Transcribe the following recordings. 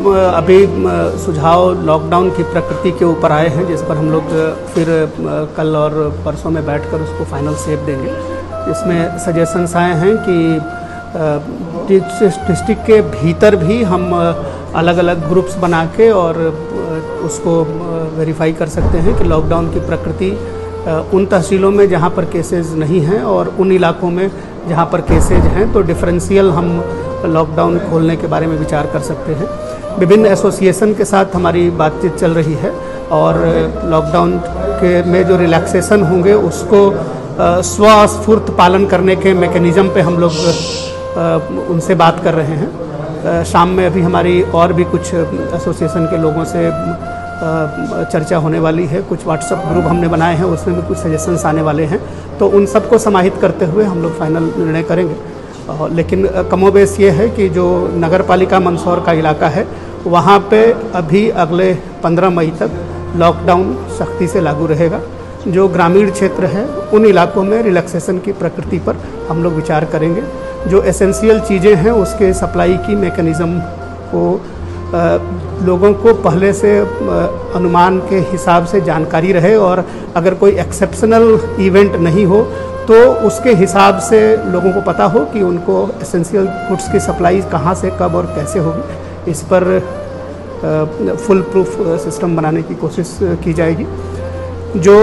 अभी सुझाव लॉकडाउन की प्रकृति के ऊपर आए हैं, जिस पर हम लोग फिर कल और परसों में बैठकर उसको फाइनल शेप देंगे। इसमें सजेशंस आए हैं कि डिस्ट्रिक्ट के भीतर भी हम अलग अलग ग्रुप्स बना के और उसको वेरीफाई कर सकते हैं कि लॉकडाउन की प्रकृति उन तहसीलों में जहाँ पर केसेस नहीं हैं और उन इलाकों में जहाँ पर केसेज हैं, तो डिफरेंशियल हम लॉकडाउन खोलने के बारे में विचार कर सकते हैं। विभिन्न एसोसिएशन के साथ हमारी बातचीत चल रही है और लॉकडाउन के में जो रिलैक्सेशन होंगे उसको स्वस्फूर्त पालन करने के मैकेनिज़्म पे हम लोग उनसे बात कर रहे हैं। शाम में अभी हमारी और भी कुछ एसोसिएशन के लोगों से चर्चा होने वाली है। कुछ व्हाट्सएप ग्रुप हमने बनाए हैं, उसमें भी कुछ सजेशंस आने वाले हैं, तो उन सबको समाहित करते हुए हम लोग फाइनल निर्णय करेंगे। लेकिन कमोबेश ये है कि जो नगर पालिका मंदसौर का इलाका है वहाँ पे अभी अगले 15 मई तक लॉकडाउन सख्ती से लागू रहेगा। जो ग्रामीण क्षेत्र है उन इलाकों में रिलैक्सेशन की प्रकृति पर हम लोग विचार करेंगे। जो एसेंशियल चीज़ें हैं उसके सप्लाई की मैकेनिज़्म को लोगों को पहले से अनुमान के हिसाब से जानकारी रहे और अगर कोई एक्सेप्शनल इवेंट नहीं हो तो उसके हिसाब से लोगों को पता हो कि उनको एसेंशियल गुड्स की सप्लाई कहाँ से कब और कैसे होगी। इस पर फुल प्रूफ सिस्टम बनाने की कोशिश की जाएगी। जो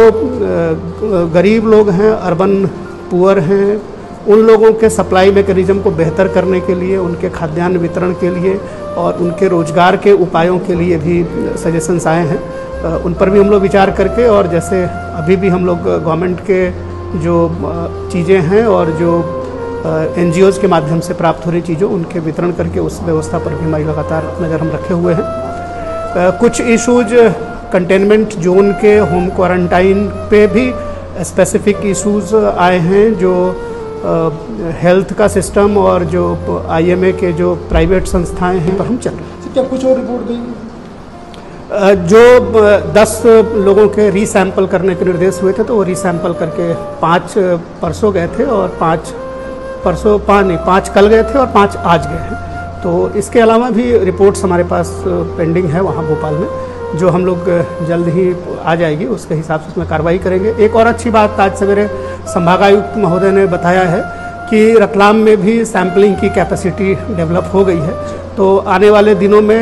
गरीब लोग हैं, अर्बन पुअर हैं, उन लोगों के सप्लाई मैकेनिज़्म को बेहतर करने के लिए, उनके खाद्यान्न वितरण के लिए और उनके रोजगार के उपायों के लिए भी सजेशंस आए हैं। उन पर भी हम लोग विचार करके, और जैसे अभी भी हम लोग गवर्नमेंट के जो चीज़ें हैं और जो NGOs के माध्यम से प्राप्त हो रही चीज़ों उनके वितरण करके उस व्यवस्था पर भी हमारी लगातार नज़र हम रखे हुए हैं। कुछ इशूज कंटेनमेंट जोन के होम क्वारंटाइन पे भी स्पेसिफिक इशूज आए हैं। जो हेल्थ का सिस्टम और जो IMA के जो प्राइवेट संस्थाएं हैं पर हम चल रहे हैं। क्या कुछ और रिपोर्ट गई? जो 10 लोगों के रीसैंपल करने के निर्देश हुए थे तो वो रीसैंपल करके 5 परसों गए थे और 5 कल गए थे और 5 आज गए हैं। तो इसके अलावा भी रिपोर्ट्स हमारे पास पेंडिंग है वहाँ भोपाल में, जो हम लोग जल्द ही आ जाएगी, उसके हिसाब से उसमें कार्रवाई करेंगे। एक और अच्छी बात आज सवेरे संभागायुक्त महोदय ने बताया है कि रतलाम में भी सैम्पलिंग की कैपेसिटी डेवलप हो गई है। तो आने वाले दिनों में,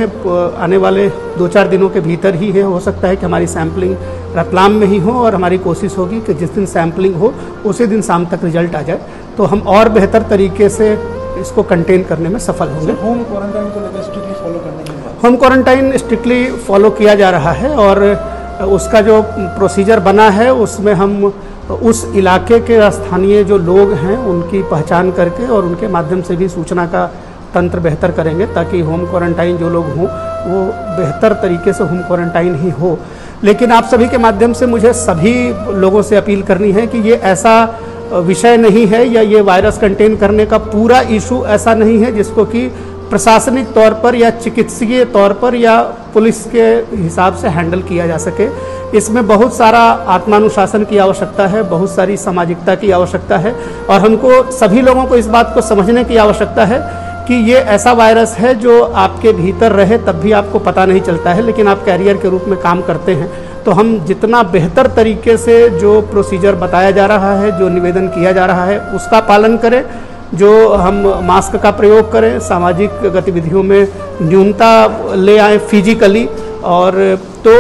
आने वाले 2-4 दिनों के भीतर ही है, हो सकता है कि हमारी सैम्पलिंग रतलाम में ही हो और हमारी कोशिश होगी कि जिस दिन सैम्पलिंग हो उसी दिन शाम तक रिजल्ट आ जाए, तो हम और बेहतर तरीके से इसको कंटेन करने में सफल होंगे। होम क्वारंटाइन को लेकर स्ट्रिक्टली फॉलो करने की बात? होम क्वारंटाइन स्ट्रिक्टली फॉलो किया जा रहा है और उसका जो प्रोसीजर बना है उसमें हम उस इलाके के स्थानीय जो लोग हैं उनकी पहचान करके और उनके माध्यम से भी सूचना का तंत्र बेहतर करेंगे, ताकि होम क्वारंटाइन जो लोग हों वो बेहतर तरीके से होम क्वारंटाइन ही हो। लेकिन आप सभी के माध्यम से मुझे सभी लोगों से अपील करनी है कि ये ऐसा विषय नहीं है या ये वायरस कंटेन करने का पूरा इशू ऐसा नहीं है जिसको कि प्रशासनिक तौर पर या चिकित्सकीय तौर पर या पुलिस के हिसाब से हैंडल किया जा सके। इसमें बहुत सारा आत्मानुशासन की आवश्यकता है, बहुत सारी सामाजिकता की आवश्यकता है और हमको सभी लोगों को इस बात को समझने की आवश्यकता है कि ये ऐसा वायरस है जो आपके भीतर रहे तब भी आपको पता नहीं चलता है, लेकिन आप कैरियर के रूप में काम करते हैं। तो हम जितना बेहतर तरीके से जो प्रोसीजर बताया जा रहा है, जो निवेदन किया जा रहा है, उसका पालन करें। जो हम मास्क का प्रयोग करें, सामाजिक गतिविधियों में न्यूनता ले आएँ फिजिकली। और तो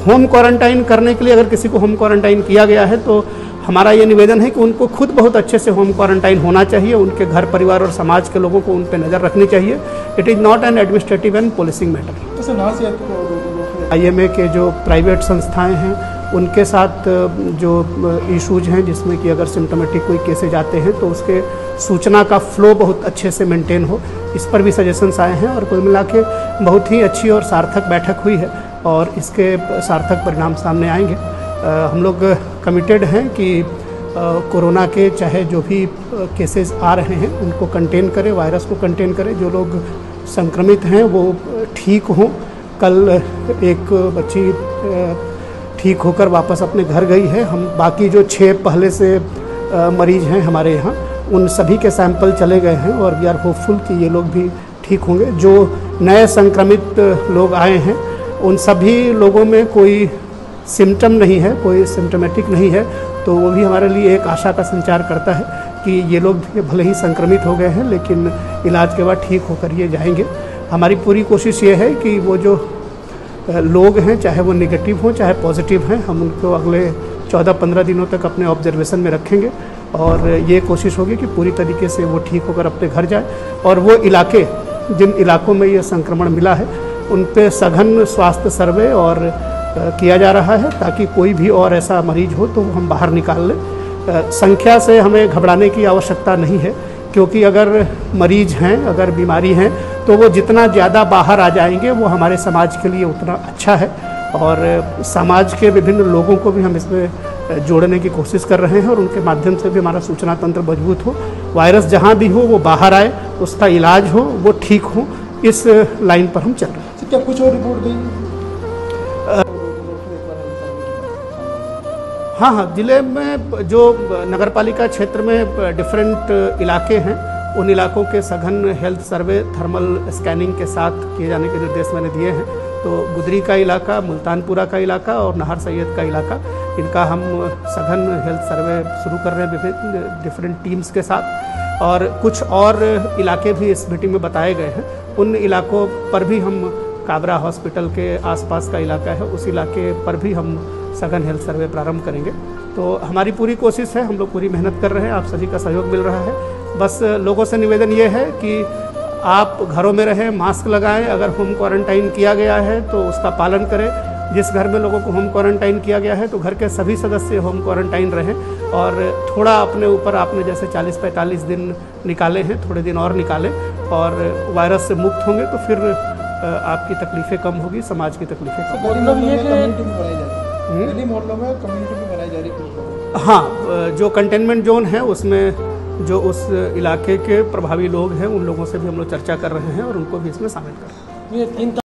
होम क्वारंटाइन करने के लिए अगर किसी को होम क्वारंटाइन किया गया है तो हमारा ये निवेदन है कि उनको खुद बहुत अच्छे से होम क्वारंटाइन होना चाहिए, उनके घर परिवार और समाज के लोगों को उन पर नज़र रखनी चाहिए। It is not an administrative and policing matter. IMA के जो प्राइवेट संस्थाएं हैं उनके साथ जो इश्यूज हैं जिसमें कि अगर सिम्टोमेटिक कोई केसेज आते हैं तो उसके सूचना का फ्लो बहुत अच्छे से मेंटेन हो, इस पर भी सजेशंस आए हैं। और कुल मिला के बहुत ही अच्छी और सार्थक बैठक हुई है और इसके सार्थक परिणाम सामने आएंगे। हम लोग कमिटेड हैं कि कोरोना के चाहे जो भी केसेस आ रहे हैं उनको कंटेन करें, वायरस को कंटेन करें। जो लोग संक्रमित हैं वो ठीक हों। कल एक बच्ची ठीक होकर वापस अपने घर गई है। हम बाकी जो 6 पहले से मरीज हैं हमारे यहाँ, उन सभी के सैंपल चले गए हैं और वी आर होपफुल कि ये लोग भी ठीक होंगे। जो नए संक्रमित लोग आए हैं उन सभी लोगों में कोई सिम्टम नहीं है, कोई सिम्टमेटिक नहीं है, तो वो भी हमारे लिए एक आशा का संचार करता है कि ये लोग भले ही संक्रमित हो गए हैं लेकिन इलाज के बाद ठीक होकर ये जाएंगे। हमारी पूरी कोशिश ये है कि वो जो लोग हैं चाहे वो नेगेटिव हों चाहे पॉजिटिव हैं, हम उनको अगले 14-15 दिनों तक अपने ऑब्जर्वेशन में रखेंगे और ये कोशिश होगी कि पूरी तरीके से वो ठीक होकर अपने घर जाए और वो इलाके जिन इलाकों में ये संक्रमण मिला है उन पे सघन स्वास्थ्य सर्वे और किया जा रहा है ताकि कोई भी और ऐसा मरीज हो तो हम बाहर निकाल लें। संख्या से हमें घबराने की आवश्यकता नहीं है क्योंकि अगर मरीज हैं, अगर बीमारी हैं तो वो जितना ज़्यादा बाहर आ जाएंगे वो हमारे समाज के लिए उतना अच्छा है और समाज के विभिन्न लोगों को भी हम इसमें जोड़ने की कोशिश कर रहे हैं और उनके माध्यम से भी हमारा सूचना तंत्र मजबूत हो, वायरस जहाँ भी हो वो बाहर आए, उसका इलाज हो, वो ठीक हो, इस लाइन पर हम चल रहे हैं। क्या कुछ और रिपोर्ट गई? हाँ, ज़िले में जो नगरपालिका क्षेत्र में डिफरेंट इलाके हैं उन इलाकों के सघन हेल्थ सर्वे थर्मल स्कैनिंग के साथ किए जाने के निर्देश मैंने दिए हैं। तो गुदरी का इलाका, मुल्तानपुरा का इलाका और नाहर सैयद का इलाका, इनका हम सघन हेल्थ सर्वे शुरू कर रहे हैं विभिन्न डिफरेंट टीम्स के साथ और कुछ और इलाके भी इस मीटिंग में बताए गए हैं। उन इलाकों पर भी हम काबरा हॉस्पिटल के आसपास का इलाका है उस इलाके पर भी हम सघन हेल्थ सर्वे प्रारंभ करेंगे। तो हमारी पूरी कोशिश है, हम लोग पूरी मेहनत कर रहे हैं, आप सभी का सहयोग मिल रहा है। बस लोगों से निवेदन ये है कि आप घरों में रहें, मास्क लगाएं, अगर होम क्वारंटाइन किया गया है तो उसका पालन करें। जिस घर में लोगों को होम क्वारंटाइन किया गया है तो घर के सभी सदस्य होम क्वारंटाइन रहें और थोड़ा अपने ऊपर आपने जैसे 40-45 दिन निकाले हैं, थोड़े दिन और निकालें और वायरस से मुक्त होंगे तो फिर आपकी तकलीफ़ें कम होगी, समाज की तकलीफ़ें कम होगी। हाँ, जो कंटेनमेंट जोन है उसमें जो उस इलाके के प्रभावी लोग हैं उन लोगों से भी हम लोग चर्चा कर रहे हैं और उनको भी इसमें शामिल कर रहे हैं।